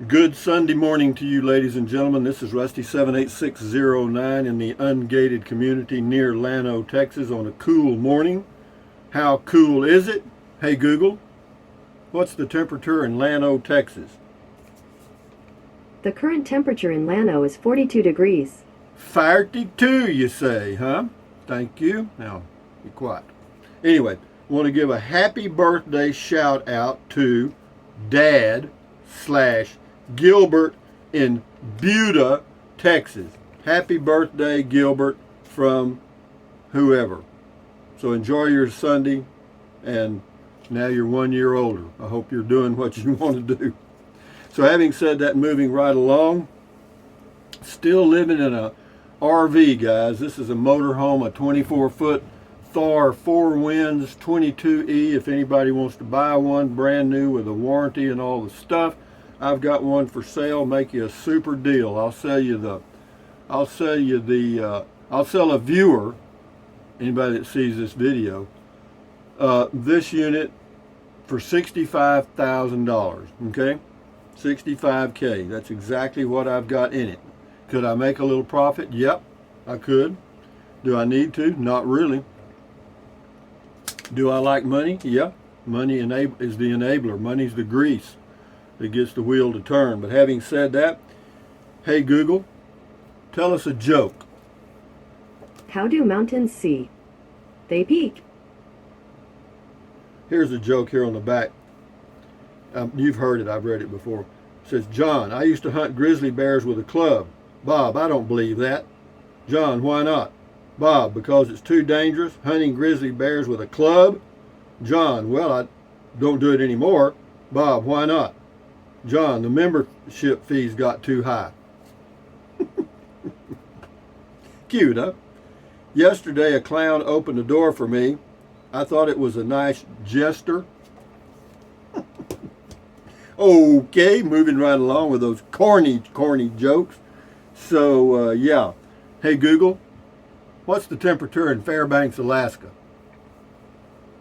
Good Sunday morning to you, ladies and gentlemen. This is Rusty 78609 in the ungated community near Llano, Texas on a cool morning. How cool is it? Hey Google, what's the temperature in Llano, Texas? The current temperature in Llano is 42 degrees. 42, you say, huh? Thank you. Now, be quiet. Anyway, want to give a happy birthday shout out to Dad/Gilbert in Buda, Texas. Happy birthday, Gilbert, from whoever. So enjoy your Sunday, and now you're 1 year older. I hope you're doing what you want to do. So having said that, moving right along, still living in a RV, guys. This is a motorhome, a 24-foot Thor 4 Winds 22E. If anybody wants to buy one, brand new with a warranty and all the stuff, I've got one for sale. Make you a super deal. I'll sell a viewer, anybody that sees this video, this unit for $65,000. Okay, $65K. That's exactly what I've got in it. Could I make a little profit? Yep, I could. Do I need to? Not really. Do I like money? Yeah. Money is the enabler. Money's the grease that gets the wheel to turn. But having said that, hey Google, tell us a joke. How do mountains see? They peak. Here's a joke here on the back. You've heard it. I've read it before. It says, John, I used to hunt grizzly bears with a club. Bob, I don't believe that. John, why not? Bob, because it's too dangerous hunting grizzly bears with a club. John, well, I don't do it anymore. Bob, why not? John, the membership fees got too high. Cute, huh? Yesterday, a clown opened the door for me. I thought it was a nice gesture. Okay, moving right along with those corny jokes. So, yeah. Hey, Google, what's the temperature in Fairbanks, Alaska?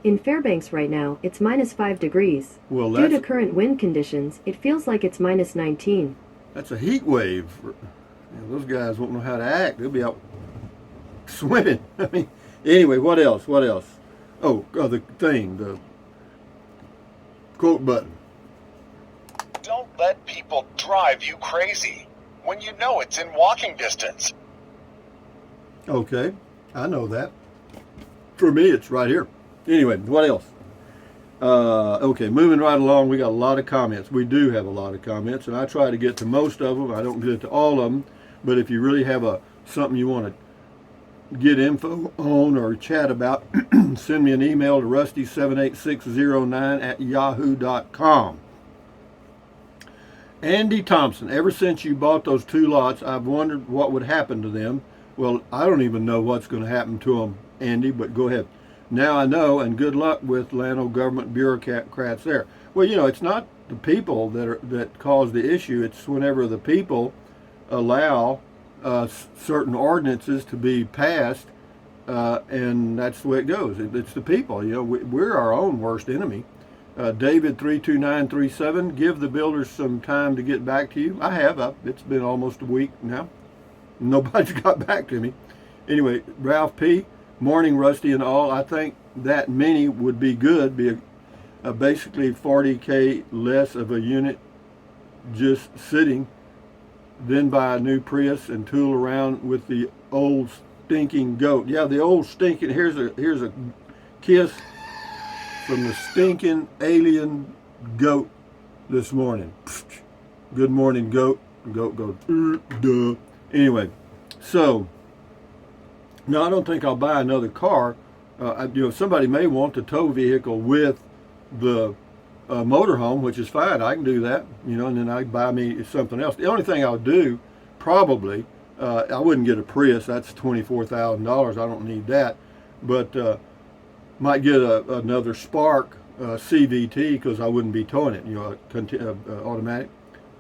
In Fairbanks right now, it's -5 degrees. Well, Due to current wind conditions, it feels like it's -19. That's a heat wave. Those guys won't know how to act. They'll be out swimming. I mean, anyway, what else? Oh, the thing, the quote button. Don't let people drive you crazy when you know it's in walking distance. Okay, I know that. For me, it's right here. Anyway, what else? Okay, moving right along, we got a lot of comments. We do have a lot of comments, and I try to get to most of them. I don't get to all of them, but if you really have something you want to get info on or chat about, send me an email to rusty78609@yahoo.com. Andy Thompson, ever since you bought those 2 lots, I've wondered what would happen to them. Well, I don't even know what's going to happen to them, Andy, but go ahead. Now I know, and good luck with Llano government bureaucrats there. Well, you know, it's not the people that cause the issue. It's whenever the people allow certain ordinances to be passed, and that's the way it goes. It's the people. You know, we're our own worst enemy. David 32937, give the builders some time to get back to you. I have. It's been almost a week now. Nobody's got back to me. Anyway, Ralph P, morning Rusty and all. I think that many would be good. Be basically $40K less of a unit just sitting. Then buy a new Prius and tool around with the old stinking goat. Yeah, the old stinking. Here's a kiss from the stinking alien goat this morning. Good morning, goat. Goat goes, duh. Anyway, so no, I don't think I'll buy another car. Somebody may want the tow vehicle with the motorhome, which is fine. I can do that, and then I buy me something else. The only thing I'll do, probably, I wouldn't get a Prius. That's $24,000. I don't need that. But might get another Spark CVT because I wouldn't be towing it, automatic.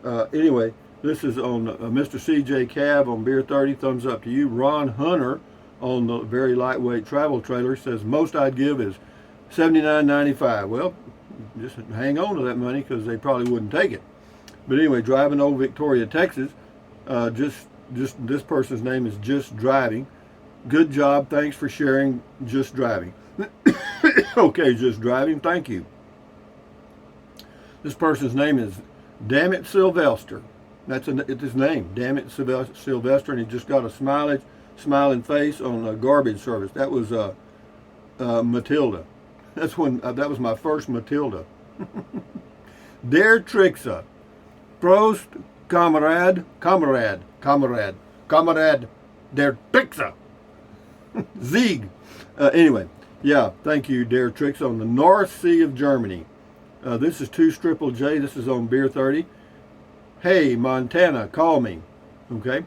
Anyway, this is on Mr. CJ Cab on Beer 30. Thumbs up to you. Ron Hunter on the very lightweight travel trailer says most I'd give is $79.95. Well, just hang on to that money because they probably wouldn't take it. But anyway, driving Old Victoria, Texas. Just this person's name is Just Driving. Good job. Thanks for sharing. Just Driving. Okay, Just Driving. Thank you. This person's name is Dammit Sylvester. It's his name. Dammit Sylvester, and he just got a smiling face on a garbage service. That was Matilda. That was my first Matilda. Der Trixa. Prost, Kamerad, der Trixa. Sieg. Anyway, yeah, thank you, Der Trixa, on the North Sea of Germany. This is 2 Triple J. This is on Beer 30. Hey, Montana, call me. Okay.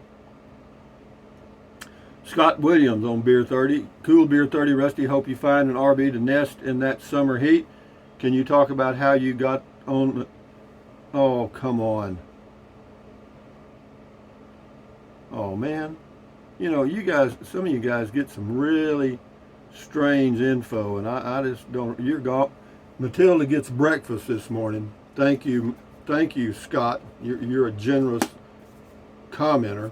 Scott Williams on Beer 30. Cool Beer 30, Rusty. Hope you find an RV to nest in that summer heat. Can you talk about how you got on? Oh, come on. Oh, man. You know, some of you guys get some really strange info, and I just don't. You're gone. Matilda gets breakfast this morning. Thank you, Scott. You're a generous commenter.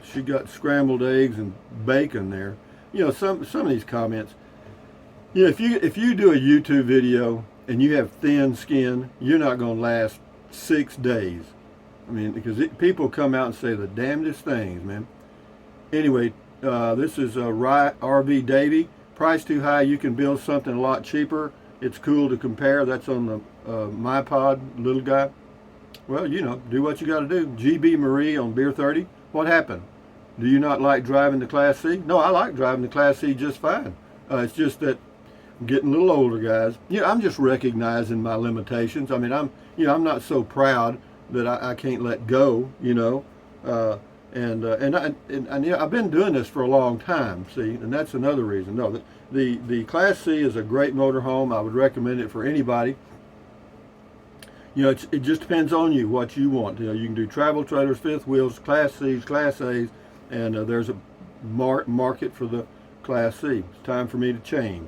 She got scrambled eggs and bacon there. You know, some of these comments. You know, if you do a YouTube video and you have thin skin, you're not going to last 6 days. I mean, because people come out and say the damnedest things, man. Anyway, this is RV Davy. Price too high. You can build something a lot cheaper. It's cool to compare. That's on the MyPod, little guy. Well, you know, do what you got to do. GB Marie on Beer 30. What happened? Do you not like driving the Class C? No, I like driving the Class C just fine. It's just that I'm getting a little older, guys. You know, I'm just recognizing my limitations. I mean, I'm not so proud that I can't let go. You know, and I've been doing this for a long time. See, and that's another reason. No, the Class C is a great motorhome. I would recommend it for anybody. You know, it just depends on you, what you want. You know, you can do travel trailers, fifth wheels, Class C's, Class A's, and there's a market for the Class C. It's time for me to change.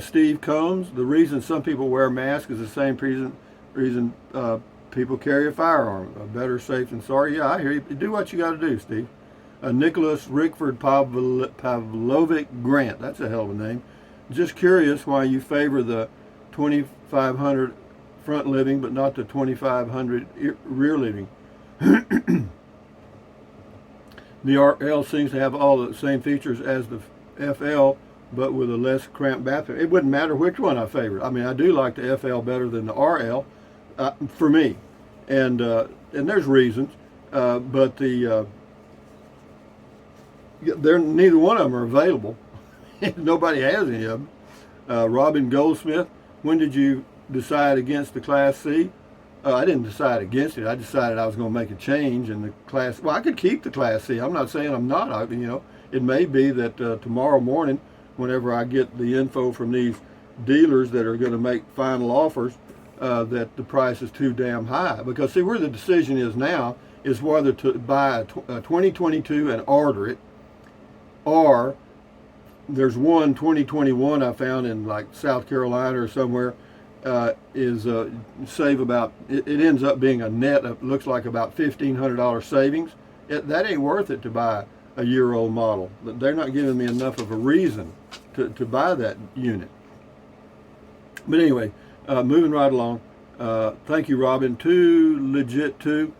Steve Combs, the reason some people wear masks is the same reason people carry a firearm. Better safe than sorry. Yeah, I hear you. Do what you got to do, Steve. Nicholas Rickford Pavlovic Grant. That's a hell of a name. Just curious why you favor the 2500 front living, but not the 2500 rear living. The RL seems to have all the same features as the FL, but with a less cramped bathroom. It wouldn't matter which one I favored. I mean, I do like the FL better than the RL, for me, and there's reasons, but neither one of them are available. Nobody has any of them. Robin Goldsmith, when did you decide against the Class C? I didn't decide against it. I decided I was going to make a change in the Class. Well, I could keep the Class C. I'm not saying I'm not. You know, it may be that tomorrow morning, whenever I get the info from these dealers that are going to make final offers, that the price is too damn high. Because see, where the decision is now is whether to buy a 2022 and order it, or there's one 2021 I found in like South Carolina or somewhere. Save about, it ends up being a net of, looks like about $1,500 savings. That ain't worth it to buy a year-old model. They're not giving me enough of a reason to buy that unit. But anyway, moving right along. Thank you, Robin. Too legit too.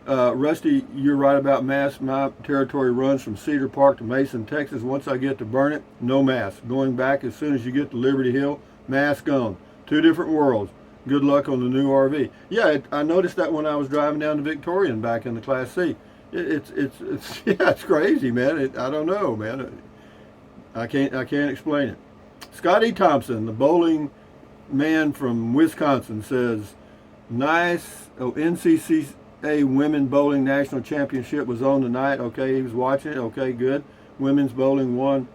Rusty, you're right about masks. My territory runs from Cedar Park to Mason, Texas. Once I get to Burnet, no mask. Going back as soon as you get to Liberty Hill, mask on. 2 different worlds. Good luck on the new RV. Yeah, I noticed that when I was driving down to Victorian back in the Class C. It's yeah, it's crazy, man. I don't know, man. I can't explain it. Scotty Thompson, the bowling man from Wisconsin, says, nice. Oh, NCCA Women Bowling National Championship was on tonight. Okay, he was watching it. Okay, good. Women's bowling won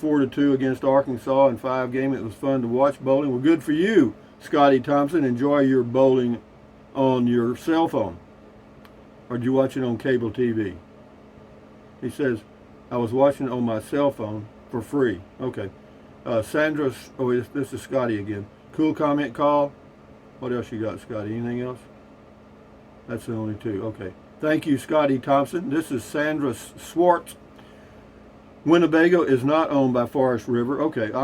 4-2 against Arkansas in 5 games. It was fun to watch bowling. Well, good for you, Scotty Thompson. Enjoy your bowling on your cell phone. Or did you watch it on cable TV? He says, I was watching it on my cell phone for free. Okay. Sandra, this is Scotty again. Cool comment call. What else you got, Scotty? Anything else? That's the only two. Okay. Thank you, Scotty Thompson. This is Sandra Swartz. Winnebago is not owned by Forest River. Okay, I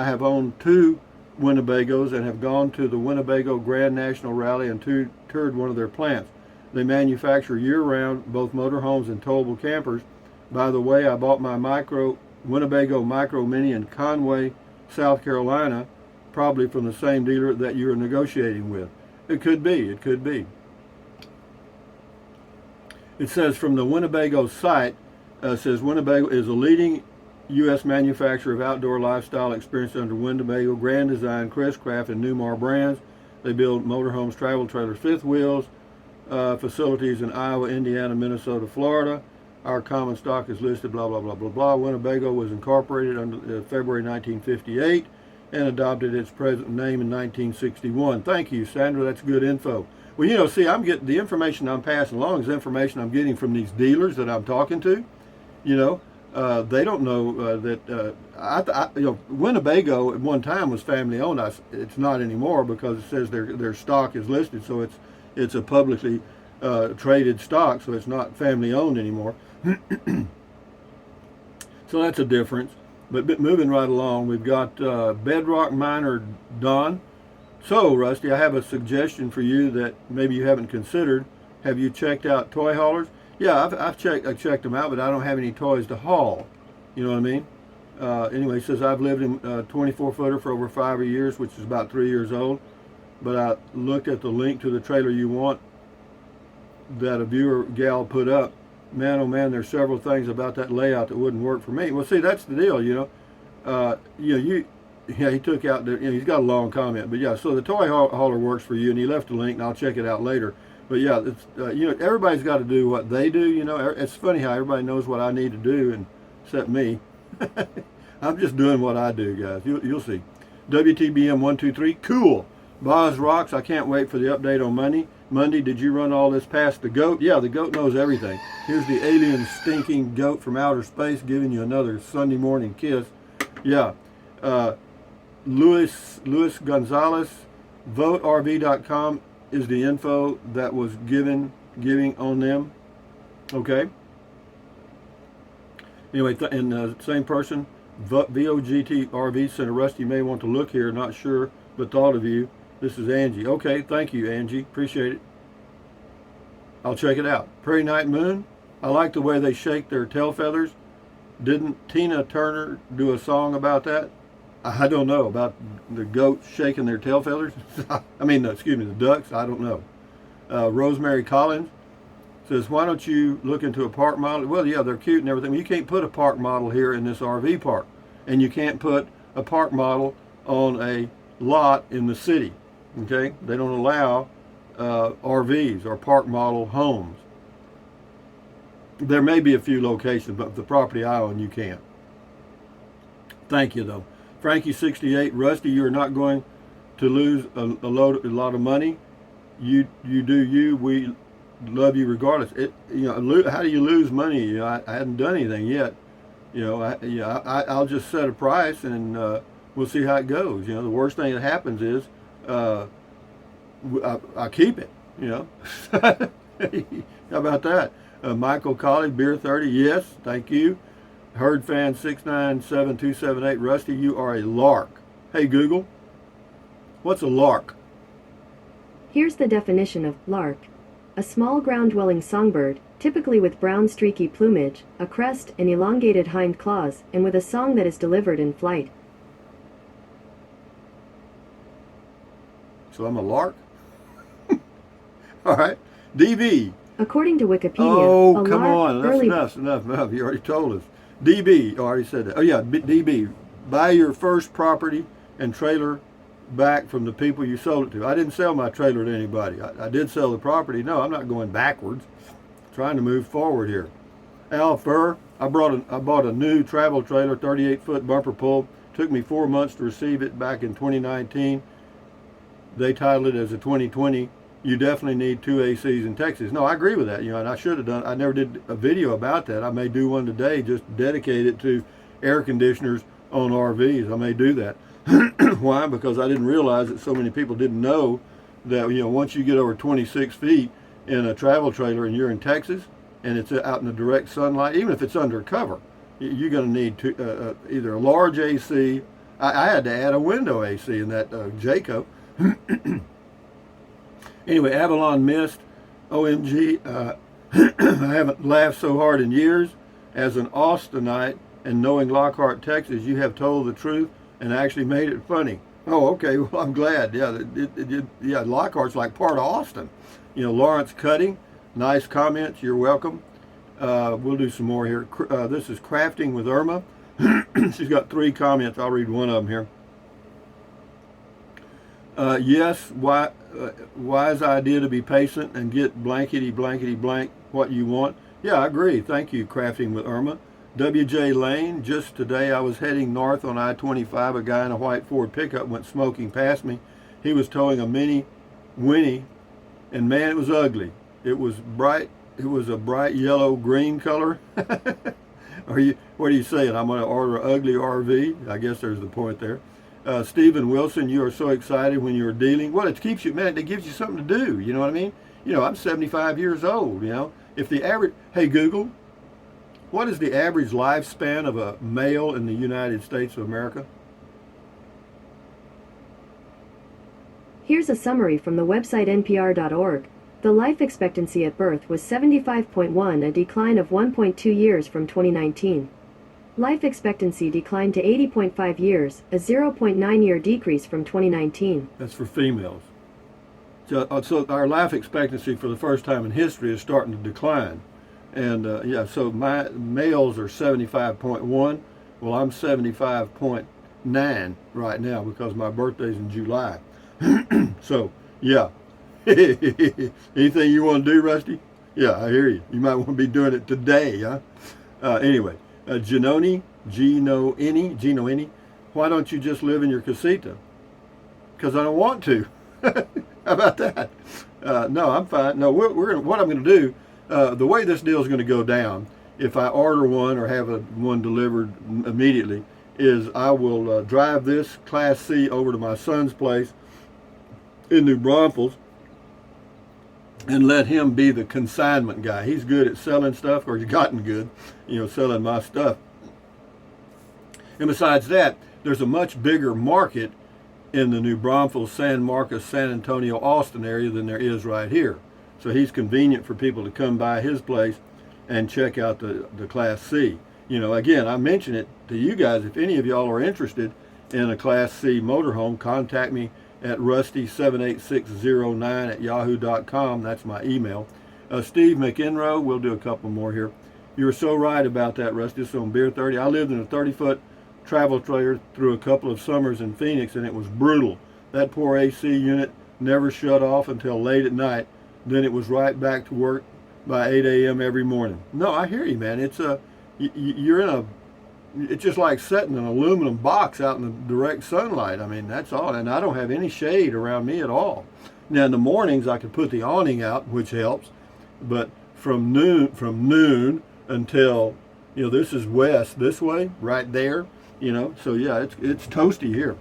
have owned two Winnebagos and have gone to the Winnebago Grand National Rally and toured one of their plants. They manufacture year-round both motorhomes and towable campers. By the way, I bought my Winnebago Micro Mini in Conway, South Carolina, probably from the same dealer that you're negotiating with. It could be. It could be. It says from the Winnebago site, says Winnebago is a leading U.S. manufacturer of outdoor lifestyle experience under Winnebago, Grand Design, Crestcraft, and Newmar brands. They build motorhomes, travel trailers, fifth wheels, facilities in Iowa, Indiana, Minnesota, Florida. Our common stock is listed, blah, blah, blah, blah, blah. Winnebago was incorporated under February 1958 and adopted its present name in 1961. Thank you, Sandra. That's good info. Well, you know, see, I'm getting the information I'm passing along is information I'm getting from these dealers that I'm talking to. You know, they don't know that. Winnebago at one time was family owned. It's not anymore because it says their stock is listed, so it's a publicly traded stock, so it's not family owned anymore. So that's a difference. But moving right along, we've got Bedrock Miner Don. So, Rusty, I have a suggestion for you that maybe you haven't considered. Have you checked out toy haulers? Yeah, I've checked them out, but I don't have any toys to haul. You know what I mean? Anyway, he says, I've lived in a 24-footer for over 5 years, which is about 3 years old. But I looked at the link to the trailer you want that a viewer gal put up. Man, oh man, there's several things about that layout that wouldn't work for me. Well, see, that's the deal, you know. Yeah, he took out he's got a long comment, but yeah, so the toy hauler works for you, and he left a link, and I'll check it out later. But yeah, it's everybody's got to do what they do. You know, it's funny how everybody knows what I need to do, and except me. I'm just doing what I do, guys. You'll see. WTBM 123, cool. Boz rocks. I can't wait for the update on Monday. Monday, did you run all this past the goat? Yeah, the goat knows everything. Here's the alien stinking goat from outer space giving you another Sunday morning kiss. Yeah. Luis Gonzalez, voterv.com is the info that was giving on them. Okay. Anyway, and same person, VOGTRV Center. Rusty, you may want to look here. Not sure, but thought of you. This is Angie. Okay, thank you, Angie. Appreciate it. I'll check it out. Prairie Night Moon. I like the way they shake their tail feathers. Didn't Tina Turner do a song about that? I don't know, about the goats shaking their tail feathers. I mean, excuse me, the ducks. I don't know. Rosemary Collins says, why don't you look into a park model? Well, yeah, they're cute and everything. You can't put a park model here in this RV park. And you can't put a park model on a lot in the city. Okay? They don't allow RVs or park model homes. There may be a few locations, but the property I own, you can't. Thank you, though. Frankie68, Rusty, you're not going to lose a lot of money. You do you. We love you regardless. How do you lose money? You know, I hadn't done anything yet. You know, I'll just set a price and we'll see how it goes. You know, the worst thing that happens is I keep it. You know, how about that? Michael Colley, Beer 30, yes, thank you. Herd fan 697278, Rusty, you are a lark. Hey Google, what's a lark? Here's the definition of lark. A small ground-dwelling songbird, typically with brown streaky plumage, a crest, and elongated hind claws, and with a song that is delivered in flight. So I'm a lark? All right. DB. According to Wikipedia, oh, a come lark on. That's enough. You already told us. DB, I already said that. Oh, yeah, DB. Buy your first property and trailer back from the people you sold it to. I didn't sell my trailer to anybody. I did sell the property. No, I'm not going backwards. I'm trying to move forward here. Al Fur, I bought a new travel trailer, 38-foot bumper pull. Took me 4 months to receive it back in 2019. They titled it as a 2020. You definitely need 2 ACs in Texas. No, I agree with that. You know, and I should have done. I never did a video about that. I may do one today, just dedicate it to air conditioners on RVs. I may do that. Why? Because I didn't realize that so many people didn't know that, once you get over 26 feet in a travel trailer and you're in Texas and it's out in the direct sunlight, even if it's under cover, you're going to need either a large AC. I had to add a window AC in that Jayco. Anyway, Avalon Mist, OMG, I haven't laughed so hard in years. As an Austinite and knowing Lockhart, Texas, you have told the truth and actually made it funny. Oh, okay. Well, I'm glad. Yeah, yeah. Lockhart's like part of Austin. Lawrence Cutting, nice comments. You're welcome. We'll do some more here. This is Crafting with Irma. She's got 3 comments. I'll read one of them here. Yes, wise idea to be patient and get blankety blank what you want. Yeah, I agree. Thank you, Crafting with Irma. W.J. Lane, just today I was heading north on I-25. A guy in a white Ford pickup went smoking past me. He was towing a mini Winnie, and man, it was ugly. It was bright. It was a bright yellow-green color. What are you saying? I'm going to order an ugly RV? I guess there's the point there. Stephen Wilson, you are so excited when you're dealing. Well, it keeps you, man, it gives you something to do. You know what I mean? I'm 75 years old, If the average, hey Google, what is the average lifespan of a male in the United States of America? Here's a summary from the website npr.org. The life expectancy at birth was 75.1, a decline of 1.2 years from 2019. Life expectancy declined to 80.5 years, a 0.9-year decrease from 2019. That's for females. So our life expectancy for the first time in history is starting to decline. And so my males are 75.1. Well, I'm 75.9 right now because my birthday's in July. So, yeah. Anything you want to do, Rusty? Yeah, I hear you. You might want to be doing it today, huh? Anyway, Gino Any, why don't you just live in your casita? Because I don't want to. How about that? No, I'm fine. No, what I'm going to do, the way this deal is going to go down, if I order one or have one delivered immediately, is I will drive this Class C over to my son's place in New Braunfels and let him be the consignment guy. He's good at selling stuff, or he's gotten good, selling my stuff. And besides that, there's a much bigger market in the New Braunfels, San Marcos, San Antonio, Austin area than there is right here. So he's convenient for people to come by his place and check out the Class C. Again, I mention it to you guys. If any of y'all are interested in a Class C motorhome, contact me at rusty78609@yahoo.com. That's my email. Steve McEnroe, we'll do a couple more here. You were so right about that, Rusty. So on Beer 30, I lived in a 30-foot travel trailer through a couple of summers in Phoenix, and it was brutal. That poor AC unit never shut off until late at night. Then it was right back to work by 8 a.m. every morning. No, I hear you, man. It's it's just like setting an aluminum box out in the direct sunlight. I mean, that's all. And I don't have any shade around me at all. Now in the mornings I could put the awning out, which helps, but from noon until, this is west this way, right there, so yeah, it's toasty here.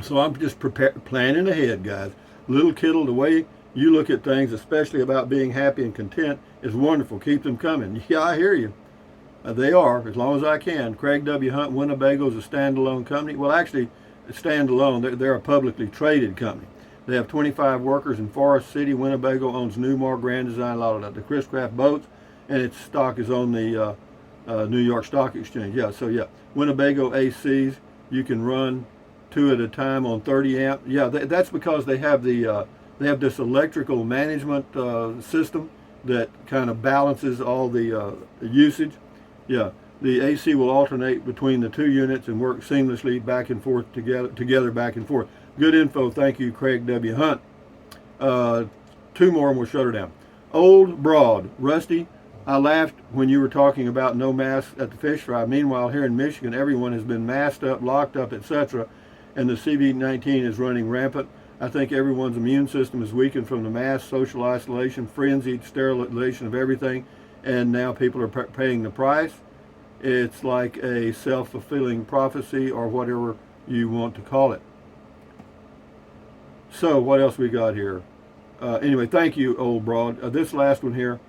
So I'm just planning ahead, guys. Little Kittle, the way you look at things, especially about being happy and content, is wonderful. Keep them coming. Yeah, I hear you. They are, as long as I can. Craig W. Hunt, Winnebago is a standalone company. Well, actually, standalone. They're a publicly traded company. They have 25 workers in Forest City. Winnebago owns Newmar, Grand Design, a lot of the Chris Craft boats, and its stock is on the New York Stock Exchange. Yeah, so yeah, Winnebago ACs, you can run 2 at a time on 30 amp. Yeah, that's because they have this electrical management system that kind of balances all the usage. Yeah, the AC will alternate between the 2 units and work seamlessly back and forth together back and forth. Good info. Thank you, Craig W. Hunt. 2 more and we'll shut her down. Old Broad. Rusty, I laughed when you were talking about no masks at the fish fry. Meanwhile, here in Michigan, everyone has been masked up, locked up, etc., and the COVID-19 is running rampant. I think everyone's immune system is weakened from the mass, social isolation, frenzied sterilization of everything, and now people are paying the price. It's like a self-fulfilling prophecy or whatever you want to call it. So what else we got here? Anyway, thank you, old broad. This last one here,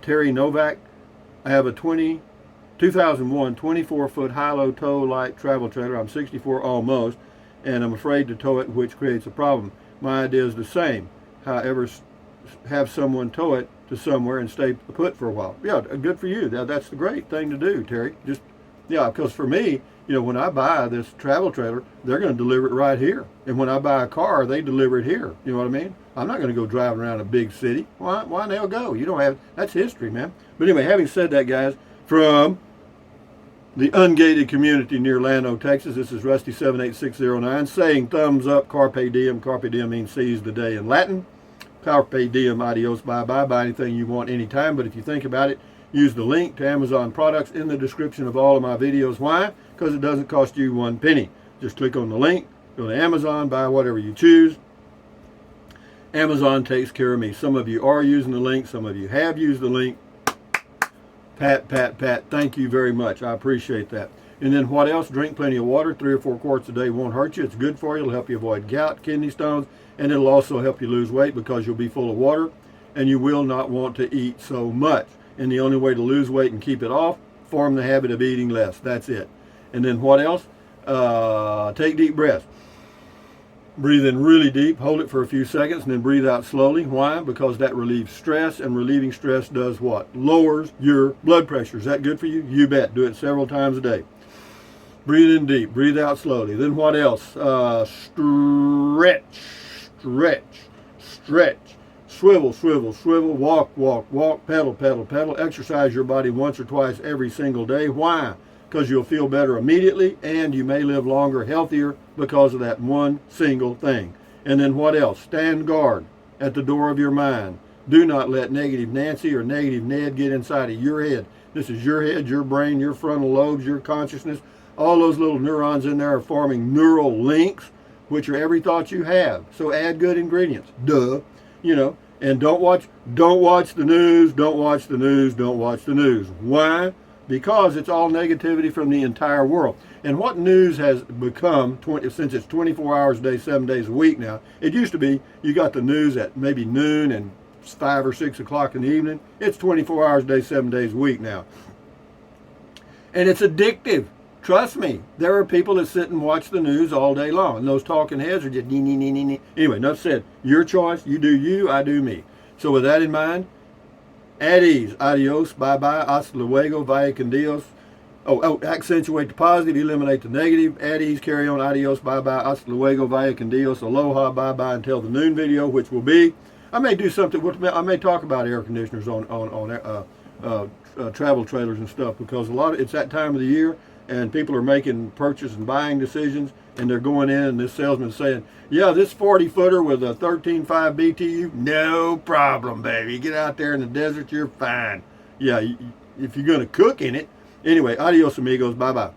Terry Novak. I have a 2001 24-foot high-low tow light travel trailer. I'm 64 almost, and I'm afraid to tow it, which creates a problem. My idea is the same. However, have someone tow it to somewhere and stay put for a while. Yeah, good for you. That's the great thing to do, Terry. Just, yeah, because for me, when I buy this travel trailer, they're going to deliver it right here. And when I buy a car, they deliver it here. You know what I mean? I'm not going to go driving around a big city. Why in the hell go? You don't have, that's history, man. But anyway, having said that, guys, from the ungated community near Llano, Texas, this is Rusty78609 saying thumbs up, carpe diem. Carpe diem means seize the day in Latin. Carpe diem, adios, bye-bye. Buy anything you want anytime. But if you think about it, use the link to Amazon products in the description of all of my videos. Why? Because it doesn't cost you one penny. Just click on the link, go to Amazon, buy whatever you choose. Amazon takes care of me. Some of you are using the link. Some of you have used the link. Pat, pat, pat. Thank you very much. I appreciate that. And then what else? Drink plenty of water. 3 or 4 quarts a day won't hurt you. It's good for you. It'll help you avoid gout, kidney stones, and it'll also help you lose weight because you'll be full of water and you will not want to eat so much. And the only way to lose weight and keep it off, form the habit of eating less. That's it. And then what else? Take deep breaths. Breathe in really deep, hold it for a few seconds, and then breathe out slowly. Why? Because that relieves stress, and relieving stress does what? Lowers your blood pressure. Is that good for you? You bet. Do it several times a day. Breathe in deep, breathe out slowly. Then what else? Stretch, stretch, stretch. Swivel, swivel, swivel, walk, walk, walk, pedal, pedal, pedal. Exercise your body once or twice every single day. Why? Because you'll feel better immediately and you may live longer, healthier because of that one single thing. And then what else? Stand guard at the door of your mind. Do not let negative Nancy or negative Ned get inside of your head. This is your head, your brain, your frontal lobes, your consciousness. All those little neurons in there are forming neural links, which are every thought you have. So add good ingredients. Duh. And don't watch the news, don't watch the news, don't watch the news. Why? Because it's all negativity from the entire world. And what news has become, since it's 24 hours a day, 7 days a week now, it used to be you got the news at maybe noon and 5 or 6 o'clock in the evening. It's 24 hours a day, 7 days a week now. And it's addictive. Trust me, there are people that sit and watch the news all day long, and those talking heads are just nee. Anyway, enough said. Your choice. You do you, I do me. So with that in mind, at ease, adios, bye-bye, hasta luego, vaya con Dios. Accentuate the positive, eliminate the negative. At ease, carry on, adios, bye-bye, hasta luego, vaya con Dios, aloha, bye-bye until the noon video, which will be, I may do something, I may talk about air conditioners on travel trailers and stuff, because it's that time of the year, and people are making purchase and buying decisions, and they're going in, and this salesman's saying, yeah, this 40-footer with a 13.5 BTU, no problem, baby. Get out there in the desert, you're fine. Yeah, if you're going to cook in it. Anyway, adios, amigos. Bye-bye.